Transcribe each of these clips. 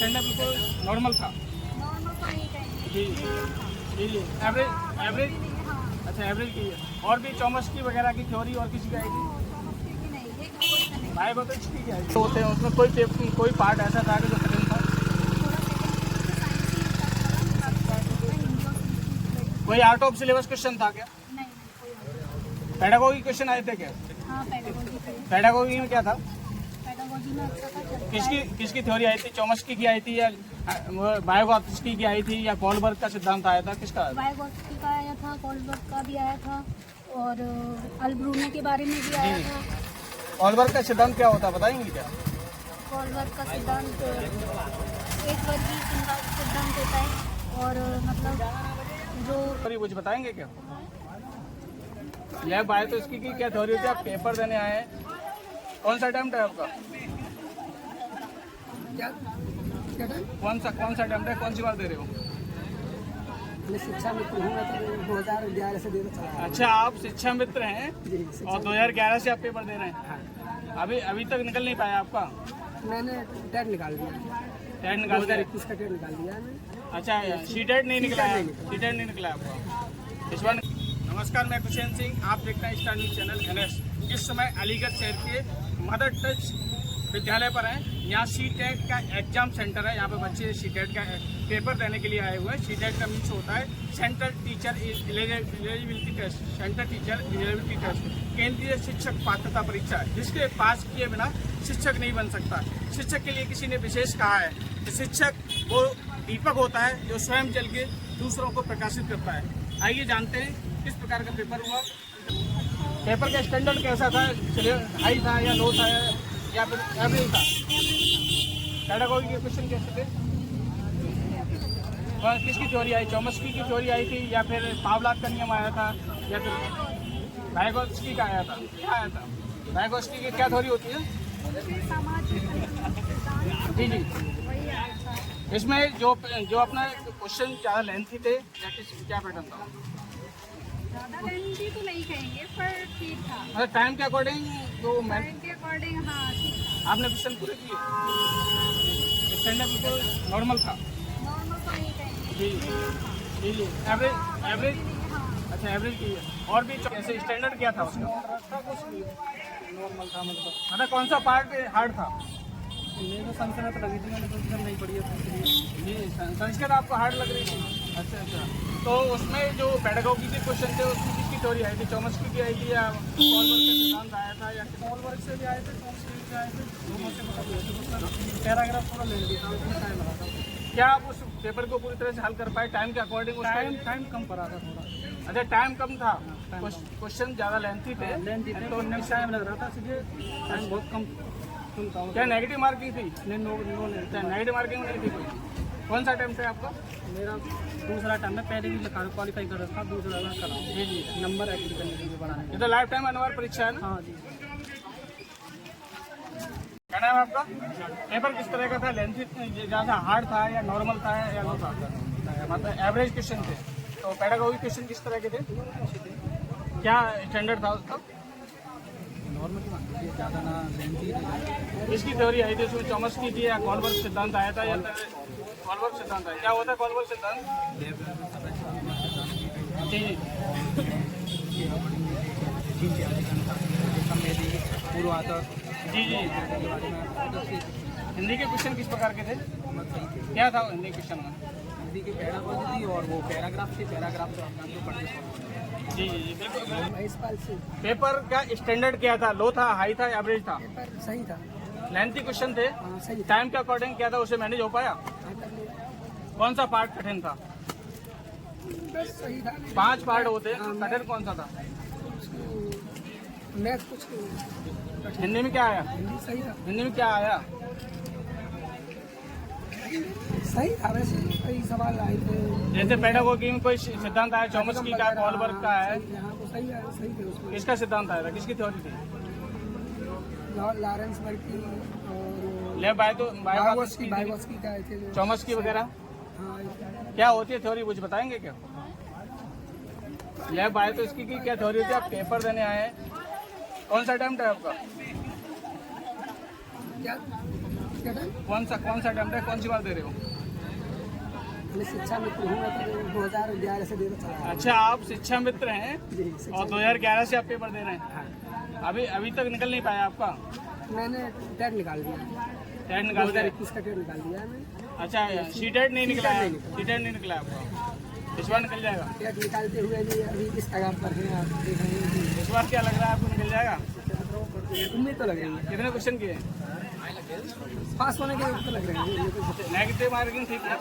Standard बिल्कुल normal था। Normal तो नहीं कहेंगे। जी जी एवरेज हाँ। अच्छा एवरेज की है। और भी चॉमस्की वगैरह की थ्योरी और किसी की आई थी? चॉमस्की की नहीं, एक क्वेश्चन नहीं। भाई बहुत अच्छी की आई थी। होते हैं उसमें कोई पार्ट ऐसा था कि जो कठिन था? थोड़ा सेकंड कोई आउट ऑफ सिलेबस क्वेश्चन था क्या? नहीं कोई। पेडागोगी क्वेश्चन आए थे क्या? हाँ पेडागोजी थे। पेडागोगी में क्या था? पेडागोजी में अच्छा था चलो। किसकी थ्योरी आई थी? चॉमस्की की आई थी या बायोगॉत्स्की की आई थी या कोलबर्ग का सिद्धांत आया था? किसका आया था? बायोगॉत्स्की का आया था, कोलबर्ग का भी आया था और अल्ब्रूनो के बारे में भी आया था। कोलबर्ग का सिद्धांत क्या होता है बताएंगे क्या? कोलबर्ग का सिद्धांत एक वर्गीय सिद्धांत होता है और मतलब जो कुछ बताएंगे क्या? लैब आए तो इसकी क्या थ्योरी होती है? आप पेपर देने आए हैं, कौन सा अटेम्प्ट है आपका? कौन सा अटेम्प्ट है? कौन सी बार दे रहे हो? शिक्षा मित्र हूँ मैं तो 2011 से दे रहा हूँ। अच्छा आप शिक्षा मित्र हैं और 2011 से आप पेपर दे रहे हैं। हाँ। अभी तक निकल नहीं पाया आपका? मैंने टेट निकाल दिया। टेट निकाल दिया? 2021 का टेट निकाल दिया मैंने। अच्छा सीटेट नहीं निकला है? सीटेट नहीं निकला आपका इस बार? नमस्कार, मैं कुशेन सिंह, आप देख रहे हैं स्टार न्यूज चैनल NS। इस समय अलीगढ़ शहर के मदर टच विद्यालय पर हैं। यहाँ सीटेट का एग्जाम सेंटर है। यहाँ पे बच्चे सीटेट का पेपर देने के लिए आए हुए हैं। सीटेट का मीन्स होता है central teacher eligibility test. Central teacher eligibility test केंद्रीय शिक्षक पात्रता परीक्षा है, जिसके पास किए बिना शिक्षक नहीं बन सकता। शिक्षक के लिए किसी ने विशेष कहा है कि शिक्षक वो दीपक होता है जो स्वयं जल के दूसरों को प्रकाशित करता है। आइए जानते हैं किस प्रकार का पेपर हुआ। पेपर का स्टैंडर्ड कैसा था? हाई था या लो था या फिर एवरेज था? पेडागोगी के क्वेश्चन कैसे थे? किसकी थ्योरी आई? चॉमस्की की थ्योरी आई थी या फिर पावलाव का नियम आया था या फिर बायोगॉत्स्की का आया था? क्या आया था? बायोगॉत्स्की की क्या थ्योरी होती है? जी जी इसमें जो अपना क्वेश्चन ज़्यादा लेंथी थे या क्या पैटर्न था? ज़्यादा लेंथी तो नहीं कहेंगे पर ठीक था। मतलब टाइम के अकॉर्डिंग तो टाइम के अकॉर्डिंग हाँ ठीक था। आपने क्वेश्चन पूरे किए? स्टैंडर्ड बिल्कुल नॉर्मल था। नॉर्मल तो नहीं कहेंगे। जी जी एवरेज हाँ। अच्छा एवरेज की है। और भी कैसे स्टैंडर्ड क्या था उसका? नॉर्मल था मतलब कौन सा पार्ट हार्ड था? मेरे को संस्कृत लगी थी, मैंने संस्कृत नहीं पढ़ी है। जी संस्कृत आपको हार्ड लग रही थी? अच्छा तो उसमें जो पेडागोगी के क्वेश्चन थे उसमें किसकी थ्योरी आई थी? चॉमस्की की आई थी या कोलबर्ग का सिद्धांत आया था या कोलबर्ग से भी आए थे, चॉमस्की से आए थे, दोनों से मतलब पैराग्राफ पूरा ले लिया था, उसमें टाइम लगा था। क्या आप उस पेपर को पूरी तरह से हल कर पाए टाइम के अकॉर्डिंग? टाइम कम पड़ा था थोड़ा। अच्छा टाइम कम था, क्वेश्चन ज़्यादा लेंथी थे तो टाइम लग रहा था, इसलिए टाइम बहुत कम था। क्या नेगेटिव मार्किंग थी? नहीं नो नेगेटिव मार्किंग नहीं थी कोई? कौन सा अटेम्प्ट है आपका? मेरा दूसरा टाइम है, पहले भी क्वालिफाई कर रहा था, दूसरा मैं करा जी जी नंबर एग्री करने के लिए बढ़ाने ये तो लाइफ टाइम अनिवार्य परीक्षा है ना? हाँ जी। क्या नाम है आपका? पेपर किस तरह का था? लेंथी ज़्यादा हार्ड था या नॉर्मल था या लो था? मतलब एवरेज क्वेश्चन थे। तो पेडागोगी क्वेश्चन किस तरह के थे? क्या स्टैंडर्ड था उसका? नॉर्मल ज़्यादा ना लेंथी। इसकी थ्योरी आई थी उसमें? चॉमस्की की या कोलबर्ग सिद्धांत आया था या कोलबर्ग सिद्धांत आया? क्या होता है कोलबर्ग सिद्धांत? जी जी जी हिंदी के क्वेश्चन किस प्रकार के थे? क्या था हिंदी क्वेश्चन में? हिंदी की पैराग्राफ थी और वो पैराग्राफ से अपना जो पढ़ते जी जी बिल्कुल। इस साल से पेपर का स्टैंडर्ड क्या था? लो था, हाई था, एवरेज था? पेपर सही था। लेंथी क्वेश्चन थे? हाँ सही था। टाइम के अकॉर्डिंग क्या था, उसे मैनेज हो पाया? कौन सा पार्ट कठिन था? बस सही था। 5 पार्ट होते हैं, कठिन कौन सा था? मैथ कुछ हिंदी में क्या आया? हिंदी सही था। हिंदी में क्या आया? सही था, वैसे कई सवाल आए थे। जैसे पेडागोगी में कोई सिद्धांत आया, चॉमस्की का, कोलबर्ग का है, यहाँ तो सही है, सही थे उसमें। किसका सिद्धांत आया था? किसकी थ्योरी थी? लॉरेंस बर्की और ले बायोगॉत्स्की, बायोगॉत्स्की का आए थे जो। चॉमस्की वगैरह हाँ क्या होती है थ्योरी, कुछ बताएंगे क्या? लैब आए तो इसकी की क्या थ्योरी होती है? आप पेपर देने आए हैं, कौन सा अटेम्प्ट है आपका? क्या किसका था? कौन सा अटेम्प्ट है, कौन सी बार दे रहे हो? मैं शिक्षा मित्र हूँ, तो 2011 से दे रहा चला। अच्छा, आप शिक्षा मित्र हैं जी, शिक्षा और 2011 से आप पेपर दे रहे हैं। हाँ। अभी तक निकल नहीं पाया आपका? मैंने टेट निकाल दिया, टेट निकाल दिया? 2021 का टेट निकाल दिया है मैंने। अच्छा, सी टेट नहीं निकला है? नहीं निकला। सी टेट नहीं निकला आपका, इस बार निकल जाएगा? टेट निकालते हुए भी अभी इस आगाम पर हैं, आप देख रहे हैं। इस बार क्या लग रहा है आपको, निकल जाएगा? उम्मीद तो लग रही है, कितने क्वेश्चन किए? पास होने के तो लग रहे हैं। नेगेटिव मार्किंग ठीक है?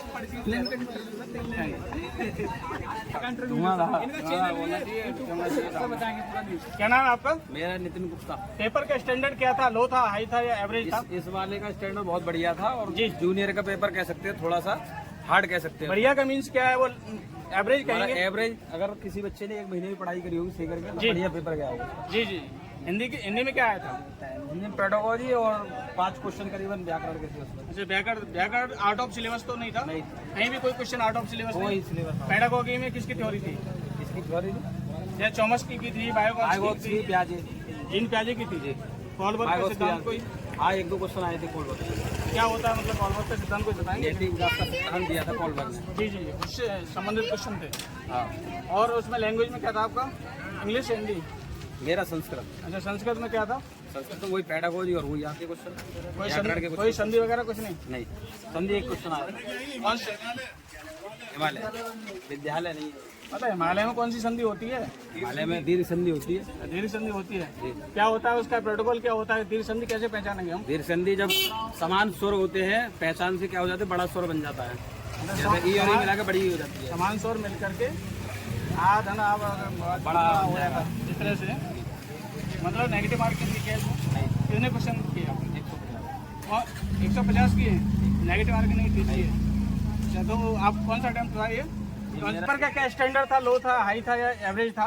क्या नाम है आपका? मेरा नितिन गुप्ता। पेपर का स्टैंडर्ड क्या था, लो था, हाई था या एवरेज था? इस वाले का स्टैंडर्ड बहुत बढ़िया था और जी। जूनियर का पेपर कह सकते हैं, थोड़ा सा हार्ड कह सकते हैं। बढ़िया का मीन्स क्या है, वो एवरेज हमारा कहेंगे? एवरेज, अगर किसी बच्चे ने 1 महीने की पढ़ाई करी होगी सही करके तो जी। बढ़िया पेपर गया होगा। जी जी। हिंदी में क्या आया था? हिंदी में पेडागोजी और 5 क्वेश्चन करीबन व्याकरण के थे उसमें। अच्छा, व्याकरण आउट ऑफ सिलेबस तो नहीं था? नहीं, कहीं भी कोई क्वेश्चन आउट ऑफ सिलेबस वही नहीं? सिलेबस था। पेडागोगी में किसकी थ्योरी थी? इसकी थ्योरी जैसे चॉम्स्की की थी, बायोगॉट्स की थी, प्याजे जीन पियाजे की थी, कॉलबर्ग का सिद्धांत कोई? हाँ, 1-2 क्वेश्चन आए थे कोलबर्ग। क्या होता है, मतलब कॉलबर्ग का सिद्धांत कोई बताएंगे? नेटिव का सिद्धांत दिया था कोलबर्ग ने। जी जी, उससे संबंधित क्वेश्चन थे। हाँ, और उसमें लैंग्वेज में क्या था आपका? इंग्लिश, हिंदी? मेरा संस्कृत। अच्छा, संस्कृत में क्या था? संस्कृत में वही पेडागोजी और वही आपके क्वेश्चन, कोई व्याकरण के कोई संधि वगैरह कुछ नहीं? नहीं, संधि 1 क्वेश्चन आया था। कौन से? हिमालय विद्यालय नहीं, पता है हिमालय में कौन सी संधि होती है? हिमालय में दीर्घ संधि होती है। दीर्घ संधि होती है। जी। क्या होता है उसका प्रोटोकॉल, क्या होता है? दीर्घ संधि कैसे पहचानेंगे हम? दीर्घ संधि जब समान स्वर होते हैं, पहचान से क्या हो जाता है, बड़ा स्वर बन जाता है। जैसे ई और ई मिला के बड़ी हो जाती है। समान स्वर मिल करके आ धन आ बड़ा हो जाएगा इस तरह से। मतलब नेगेटिव मार्किंग की केस में कितने क्वेश्चन किए आपने? 150 किए, नेगेटिव मार्किंग नहीं दीजिए। अच्छा, तो आप कौन सा अटेम्प्ट था ये? पेपर का क्या स्टैंडर्ड था, लो था, हाई था या एवरेज था?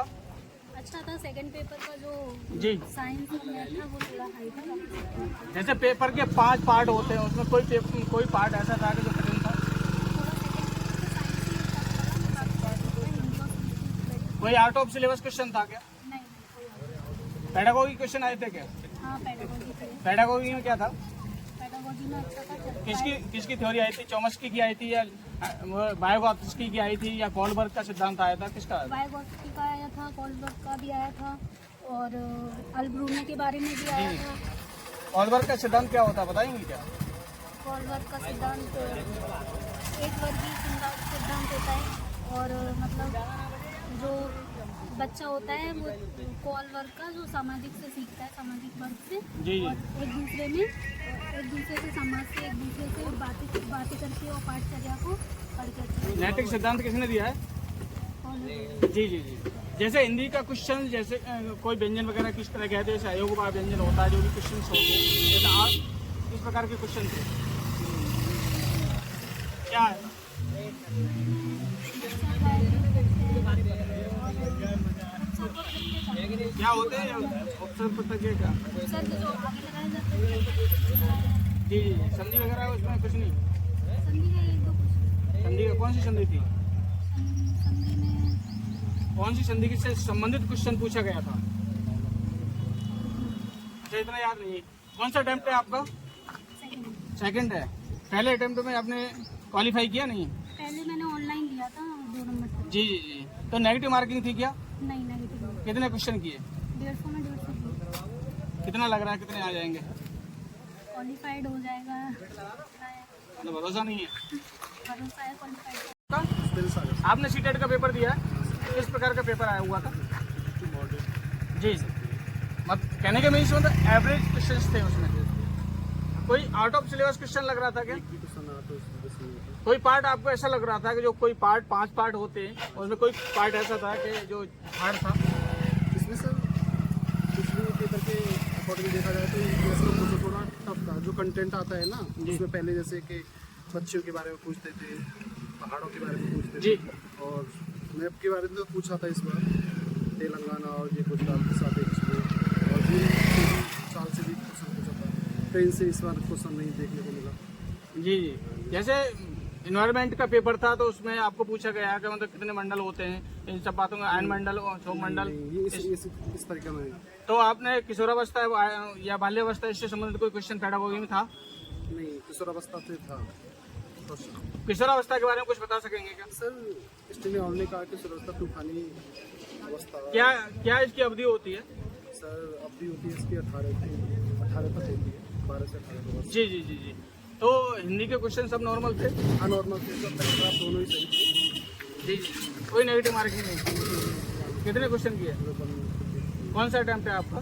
अच्छा था। सेकंड पेपर का जो जी। साइंस और मैथ था वो थोड़ा हाई था। जैसे पेपर के 5 पार्ट होते हैं, उसमें कोई पार्ट ऐसा था कि जो कठिन था? कोई आउट ऑफ सिलेबस क्वेश्चन था क्या? नहीं। पेडागोगी क्वेश्चन आए थे क्या? हाँ, पेडागोजी थे। पेडागोगी में क्या था? पेडागोजी में अच्छा था। किसकी थ्योरी आई थी? चॉम्स्की की आई थी या बायोगॉट्स्की की आई थी या कॉलबर्ग का सिद्धांत आया था? किसका? बायोगॉट्स्की का आया था, कॉलबर्ग का भी आया था और अल्ब्रूने के बारे में भी आया था। कॉलबर्ग का सिद्धांत क्या होता है, बताएंगे क्या? कॉलबर्ग का सिद्धांत एक वर्गीय सिद्धांत होता है और मतलब जो बच्चा होता है वो कॉलबर्ग का जो सामाजिक से सीखता है, सामाजिक वर्ग से, जी। और एक दूसरे से समाज से एक दूसरे से बातें करके और पाठचर्या को पढ़ करके। नैतिक सिद्धांत किसने दिया है? कॉलबर्ग। जी जी जी। जैसे हिंदी का क्वेश्चन, जैसे कोई व्यंजन वगैरह किस तरह कहते हैं, जैसे अयोगवा व्यंजन होता है, जो भी क्वेश्चन होते हैं, जैसे आप इस प्रकार के क्वेश्चन थे, क्या है? क्या होते हैं ऑप्शन पता क्या? सर जो आगे लगाए जाते हैं। जी जी। संधि वगैरह उसमें कुछ नहीं? संधि का 1-2 क्वेश्चन। संधि का कौन सी संधि थी? संधि में कौन सी संधि से संबंधित क्वेश्चन पूछा गया था? अच्छा, इतना याद नहीं। कौन सा अटेम्प्ट है आपका? सेकंड है। पहले अटेम्प्ट में आपने क्वालिफाई किया नहीं? पहले मैंने ऑनलाइन लिया था 2 नंबर से। जी जी जी। तो नेगेटिव मार्किंग थी क्या? नहीं, नेगेटिव नहीं। कितने क्वेश्चन किए? 150 में 150 कितना लग रहा है, कितने आ जाएंगे? क्वालिफाइड हो जाएगा। मतलब भरोसा नहीं है भरोसा है क्वालिफाइड। का? आपने सीटेट का पेपर दिया है, किस प्रकार का पेपर आया हुआ था? जी जी। मत कहने के मीन्स मतलब एवरेज क्वेश्चन थे उसमें। कोई आउट ऑफ सिलेबस क्वेश्चन लग रहा था क्या? कोई पार्ट आपको ऐसा लग रहा था कि जो कोई पार्ट 5 पार्ट होते हैं, उसमें कोई पार्ट ऐसा था कि जो हार्ड था? इसमें सर पिछले पेपर के अकॉर्डिंग देखा जाए तो ईवीएस का मुझे थोड़ा टफ था। जो कंटेंट आता है ना, उसमें पहले जैसे कि पक्षियों के बारे में पूछते थे, पहाड़ों के बारे में पूछते जी। थे और मैप के बारे में तो पूछा था इस बार, तेलंगाना और ये गुजरात के साथ एक और भी साल से भी क्वेश्चन पूछा था। ट्रेन से इस बार क्वेश्चन नहीं देखने को मिला। जी जी। जैसे इन्वायरमेंट का पेपर था तो उसमें आपको पूछा गया कि मतलब कितने मंडल होते हैं, इन सब बातों में आयन मंडल और सौम मंडल, ये इस तरीके में। तो आपने किशोरावस्था या बाल्यावस्था इससे संबंधित कोई क्वेश्चन पेडागोगी में था? नहीं किशोरावस्था से था किशोरावस्था के बारे में कुछ बता सकेंगे क्या? सर स्टीलिंग हॉल ने कहा कि किशोरावस्था तूफानी अवस्था क्या क्या इसकी अवधि होती है? सर अवधि होती है इसकी 18 तक होती है, 12 से 18 वर्ष। जी जी जी जी। तो हिंदी के क्वेश्चन सब नॉर्मल थे? अनॉर्मल थे, सब पैराग्राफ दोनों ही सही थे। जी जी, कोई नेगेटिव मार्किंग नहीं। कितने क्वेश्चन किए? कौन सा अटेम्प्ट है आपका?